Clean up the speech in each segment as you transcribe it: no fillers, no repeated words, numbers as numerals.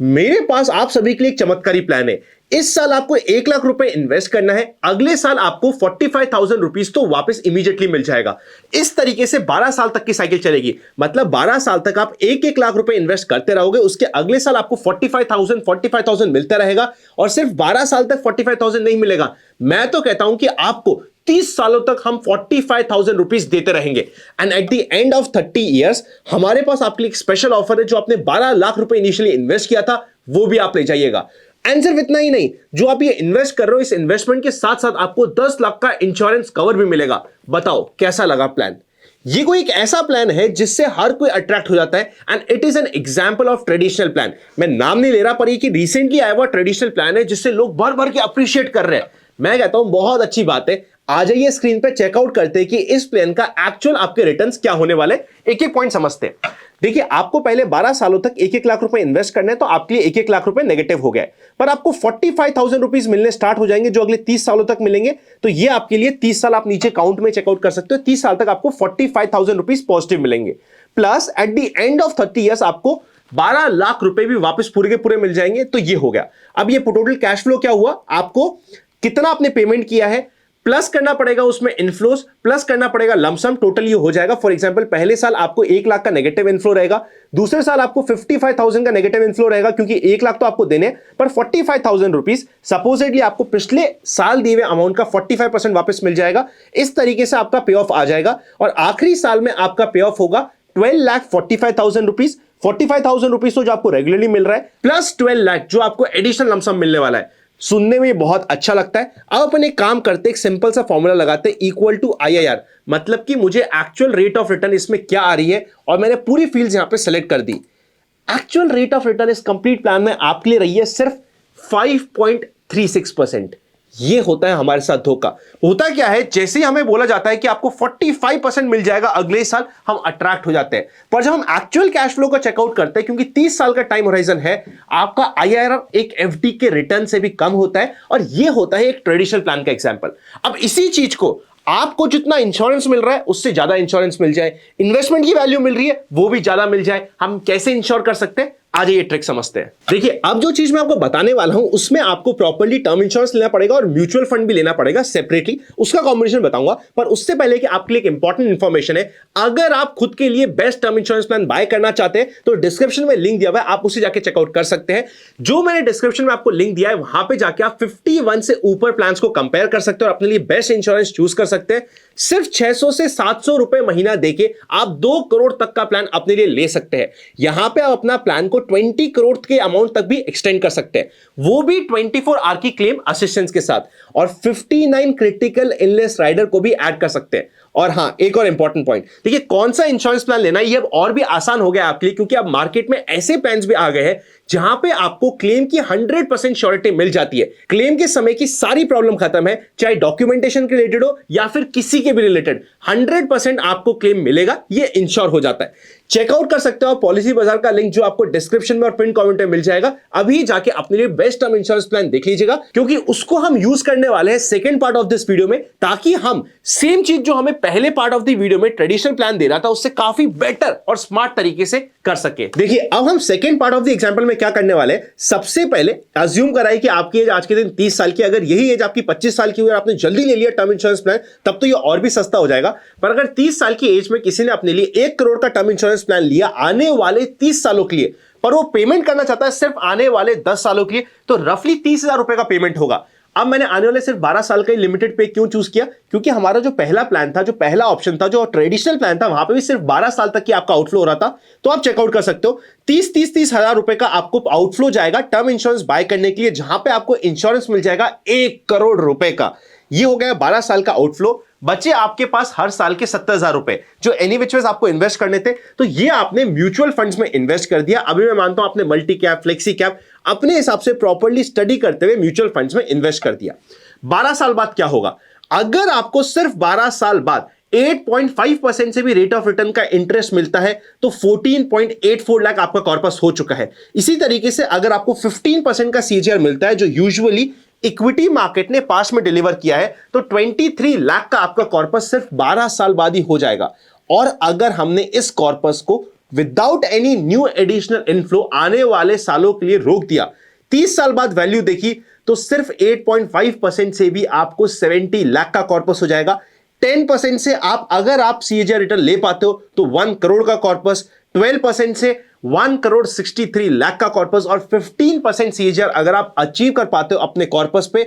मेरे पास आप सभी के लिए एक चमत्कारी प्लान है। इस साल आपको 1 लाख रुपए इन्वेस्ट करना है, अगले साल आपको 45,000 रुपीज तो वापस इमीडिएटली मिल जाएगा। इस तरीके से 12 साल तक की साइकिल चलेगी। मतलब 12 साल तक आप 1-1 लाख रुपए इन्वेस्ट करते रहोगे, उसके अगले साल आपको 45,000 मिलता रहेगा। और सिर्फ 12 साल तक 45,000 नहीं मिलेगा, मैं तो कहता हूं कि आपको 30 सालों तक हम 45,000 रुपीज देते रहेंगे। And at the end of 30 years हमारे पास आपके लिए एक स्पेशल ऑफर है। जो आपने 12 लाख रुपए इनिशियली इन्वेस्ट किया था वो भी आप ले जाइएगा। एंड सिर्फ इतना ही नहीं, जो आप ये इन्वेस्ट कर रहे हो, इस इन्वेस्टमेंट के साथ साथ आपको 10 लाख का इंश्योरेंस कवर भी मिलेगा। बताओ कैसा लगा प्लान? ये कोई एक ऐसा प्लान है जिससे हर कोई अट्रैक्ट हो जाता है। And it is an example of traditional plan. मैं नाम नहीं ले रहा, पर ये कि रिसेंटली आया हुआ ट्रेडिशनल प्लान है जिससे लोग भर भर के अप्रिशिएट कर रहे हैं। मैं कहता हूं बहुत अच्छी बात है। आ जाइए स्क्रीन पे चेकआउट करते हैं कि इस प्लान का एक्चुअल आपके रिटर्न्स क्या होने वाले। एक एक पॉइंट समझते हैं। देखिए, आपको पहले 12 सालों तक 1-1 लाख रुपए इन्वेस्ट करने हैं, तो आपके लिए 1-1 लाख रुपए नेगेटिव हो गए। पर आपको 45,000 रुपीज मिलने स्टार्ट हो जाएंगे जो अगले 30 सालों तक मिलेंगे। तो ये आपके लिए 30 साल आप नीचे काउंट में चेकआउट कर सकते हो। 30 साल तक आपको 45,000 रुपीज पॉजिटिव मिलेंगे। Plus at the end of 30 years आपको 12 लाख रुपए भी वापस पूरे के पूरे मिल जाएंगे। तो ये हो गया। अब ये टोटल कैश फ्लो क्या हुआ, आपको कितना आपने पेमेंट किया है, प्लस करना पड़ेगा उसमें इनफ्लोस, प्लस करना पड़ेगा लमसम, टोटल ये हो जाएगा। फॉर एग्जांपल, पहले साल आपको 1 लाख का नेगेटिव इनफ्लो रहेगा, दूसरे साल आपको 55,000 का नेगेटिव इनफ्लो रहेगा, क्योंकि 1 लाख तो आपको देने, पर 45,000 रुपीज सपोजिटली आपको पिछले साल दिए हुए अमाउंट का 45% वापस मिल जाएगा। इस तरीके से आपका पे ऑफ आ जाएगा। और आखिरी साल में आपका पे ऑफ होगा 12,45,000 रुपीज। 45,000 रुपीज तो जो आपको रेगुलरली मिल रहा है, प्लस 12 लाख जो आपको एडिशनल लमसम मिलने वाला है। सुनने में ये बहुत अच्छा लगता है। अब अपन एक काम करते हैं, एक सिंपल सा फॉर्मूला लगाते हैं, इक्वल टू IIR। मतलब कि मुझे एक्चुअल रेट ऑफ रिटर्न इसमें क्या आ रही है, और मैंने पूरी फील्ड्स यहां पे सेलेक्ट कर दी। एक्चुअल रेट ऑफ रिटर्न इस कंप्लीट प्लान में आपके लिए रही है सिर्फ 5.36%। ये होता है हमारे साथ धोखा। होता क्या है, जैसे ही हमें बोला जाता है कि आपको 45% मिल जाएगा अगले साल, हम अट्रैक्ट हो जाते हैं। पर जब हम एक्चुअल कैश फ्लो का चेकआउट करते हैं, क्योंकि 30 साल का टाइम होराइजन है, आपका IRR एक FD के रिटर्न से भी कम होता है। और ये होता है एक ट्रेडिशनल प्लान का एग्जांपल। अब इसी चीज को आपको जितना इंश्योरेंस मिल रहा है उससे ज्यादा इंश्योरेंस मिल जाए, इन्वेस्टमेंट की वैल्यू मिल रही है वो भी ज्यादा मिल जाए, हम कैसे इंश्योर कर सकते हैं, आज ये ट्रिक समझते हैं। देखिए, अब जो चीज मैं आपको बताने वाला हूं उसमें आपको प्रॉपर्ली टर्म इंश्योरेंस लेना पड़ेगा और म्यूचुअल फंड भी लेना पड़ेगा सेपरेटली। उसका कॉम्बिनेशन बताऊंगा। पर उससे पहले कि आपके लिए एक इंपॉर्टेंट इंफॉर्मेशन है, अगर आप खुद के लिए best term insurance plan buy करना चाहते हैं तो डिस्क्रिप्शन में लिंक दिया हुआ है, आप उसे जाके चेकआउट कर सकते हैं। जो मैंने डिस्क्रिप्शन में आपको लिंक दिया है, वहां पे जाके आप 51 से ऊपर प्लान को कंपेयर कर सकते हैं और अपने लिए बेस्ट इंश्योरेंस चूज कर सकते हैं। सिर्फ 600 से 700 रुपए महीना देके आप 2 करोड़ तक का प्लान अपने लिए ले सकते हैं। यहां पे आप अपना प्लान को 20 करोड़ के अमाउंट तक भी एक्सटेंड कर सकते हैं, वो भी 24 आवर की क्लेम असिस्टेंस के साथ। और 59 क्रिटिकल इलनेस राइडर को भी ऐड कर सकते हैं। और हां, एक और इंपॉर्टेंट पॉइंट, देखिए कौन सा इंश्योरेंस प्लान लेना है ये अब और भी आसान हो गया आपके लिए, क्योंकि अब मार्केट में ऐसे प्लान्स भी आ गए हैं जहां पे आपको क्लेम की 100% श्योरिटी मिल जाती है। क्लेम के समय की सारी प्रॉब्लम खत्म है, चाहे डॉक्यूमेंटेशन के रिलेटेड हो या फिर किसी के भी रिलेटेड, 100% आपको क्लेम मिलेगा, ये इंश्योर हो जाता है। चेकआउट कर सकते हो पॉलिसी बाजार का लिंक जो आपको डिस्क्रिप्शन में और पिन कमेंट में मिल जाएगा। अभी जाके अपने लिए बेस्ट टर्म इंश्योरेंस प्लान देख लीजिएगा, क्योंकि उसको हम यूज करने वाले हैं second part of this video में, ताकि हम सेम चीज जो हमें पहले पार्ट ऑफ द वीडियो में ट्रेडिशनल प्लान दे रहा था उससे काफी बेटर और स्मार्ट तरीके से कर सके। देखिए, अब हम second part of the example में क्या करने वाले हैं, सबसे पहले अज्यूम कराई कि आपकी एज आज के दिन 30 साल की, अगर यही एज आपकी 25 साल की हुई और आपने जल्दी ले लिया टर्म इंश्योरेंस प्लान, तब तो ये और भी सस्ता हो जाएगा। पर अगर 30 साल की एज में किसी ने अपने लिए 1 करोड़ का टर्म इंश्योरेंस प्लान लिया आने वाले 30 सालों के लिए, पर वो पेमेंट करना चाहता है सिर्फ आने वाले 10 सालों के लिए, तो रफली 30,000 रुपए का पेमेंट होगा। अब मैंने आने वाले सिर्फ 12 साल का ही लिमिटेड पे क्यों चूज किया, क्योंकि हमारा जो पहला प्लान था, जो पहला ऑप्शन था, जो ट्रेडिशनल प्लान था, वहां पे भी सिर्फ 12 साल तक की आपका आउटफ्लो हो रहा था। तो आप चेकआउट कर सकते हो 30 हजार रुपए का आपको आउटफ्लो जाएगा टर्म इंश्योरेंस बाय करने के लिए, जहां पे आपको इंश्योरेंस मिल जाएगा 1 करोड़ रुपए का। ये हो गया 12 साल का आउटफ्लो। बचे आपके पास हर साल के 70,000 रुपए जो एनी विच वेज आपको इन्वेस्ट करने थे, तो ये आपने म्यूचुअल फंड्स में इन्वेस्ट कर दिया। अभी मैं मानता हूं आपने मल्टी कैप, फ्लेक्सी कैप अपने हिसाब से प्रॉपर्ली स्टडी करते हुए म्यूचुअल फंड्स में इन्वेस्ट कर दिया। 12 साल बाद क्या होगा, अगर आपको सिर्फ 12 साल बाद 8.5% से भी रेट ऑफ रिटर्न का इंटरेस्ट मिलता है, तो 14.84 लाख आपका कॉर्पस हो चुका है। इसी तरीके से अगर आपको 15% का CAGR मिलता है, जो यूजुअली इक्विटी मार्केट ने पास में डिलीवर किया है, तो 23 लाख का आपका कॉर्पस सिर्फ 12 साल बाद ही हो जाएगा। और अगर हमने इस कॉर्पस को without any new additional inflow आने वाले सालों के लिए रोक दिया, 30 साल बाद वैल्यू देखी तो सिर्फ 8.5% से भी आपको 70 लाख का कॉर्पस हो जाएगा। 10% से अगर आप सीएजीआर रिटर्न ले पाते हो तो 1 करोड़ का कॉर्पस, 12% से 1 करोड़ 63 लाख का कॉर्पस और 15% सीएजीआर अगर आप अचीव कर पाते हो अपने कॉर्पस पे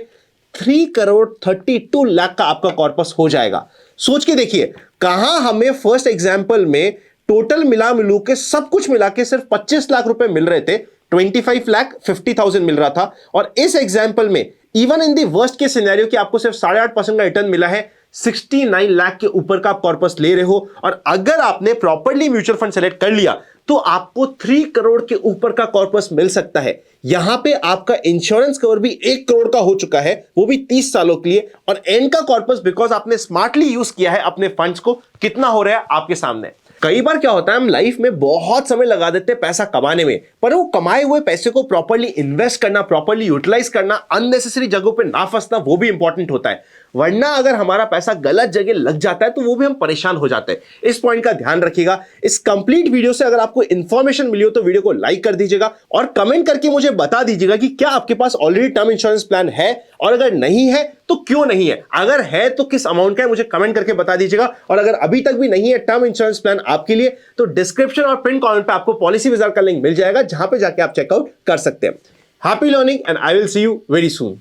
3 करोड़ 32 लाख का आपका कॉर्पस हो जाएगा। सोच के देखिए, कहां हमें फर्स्ट एग्जांपल में टोटल मिलू के सब कुछ मिला के सिर्फ 25 लाख रुपए मिल रहे थे, 25 लाख 50,000 मिल रहा था, और इस एग्जांपल में इवन इन दी वर्स्ट के सिनेरियो कि आपको सिर्फ 8.5% का रिटर्न मिला है, 69 लाख के ऊपर का आप कॉर्पस ले रहे हो, और अगर आपने प्रॉपर्ली म्यूचुअल फंड सेलेक्ट कर लिया तो आपको 3 करोड़ के ऊपर का कॉर्पस मिल सकता है। यहां पे आपका इंश्योरेंस कवर भी 1 करोड़ का हो चुका है, वो भी 30 सालों के लिए, और एंड का कॉर्पस बिकॉज आपने स्मार्टली यूज किया है अपने फंड्स को, कितना हो रहा है आपके सामने। कई बार क्या होता है, हम लाइफ में बहुत समय लगा देते हैं पैसा कमाने में, पर वो कमाए हुए पैसे को प्रॉपर्ली इन्वेस्ट करना, प्रॉपर्ली यूटिलाइज करना, अननेसेसरी जगहों पे ना फंसना, वो भी इंपॉर्टेंट होता है। वरना अगर हमारा पैसा गलत जगह लग जाता है तो वो भी हम परेशान हो जाते हैं। इस पॉइंट का ध्यान रखिएगा। इस कंप्लीट वीडियो से अगर आपको इंफॉर्मेशन मिली हो तो वीडियो को लाइक कर दीजिएगा और कमेंट करके मुझे बता दीजिएगा कि क्या आपके पास ऑलरेडी टर्म इंश्योरेंस प्लान है, और अगर नहीं है तो क्यों नहीं है, अगर है तो किस अमाउंट का है, मुझे कमेंट करके बता दीजिएगा। और अगर अभी तक भी नहीं है टर्म इंश्योरेंस प्लान आपके लिए, तो डिस्क्रिप्शन और पिन कमेंट पे आपको पॉलिसी बाजार का लिंक मिल जाएगा, जहां पे जाके आप चेकआउट कर सकते हैं। Happy learning and I will see you very soon.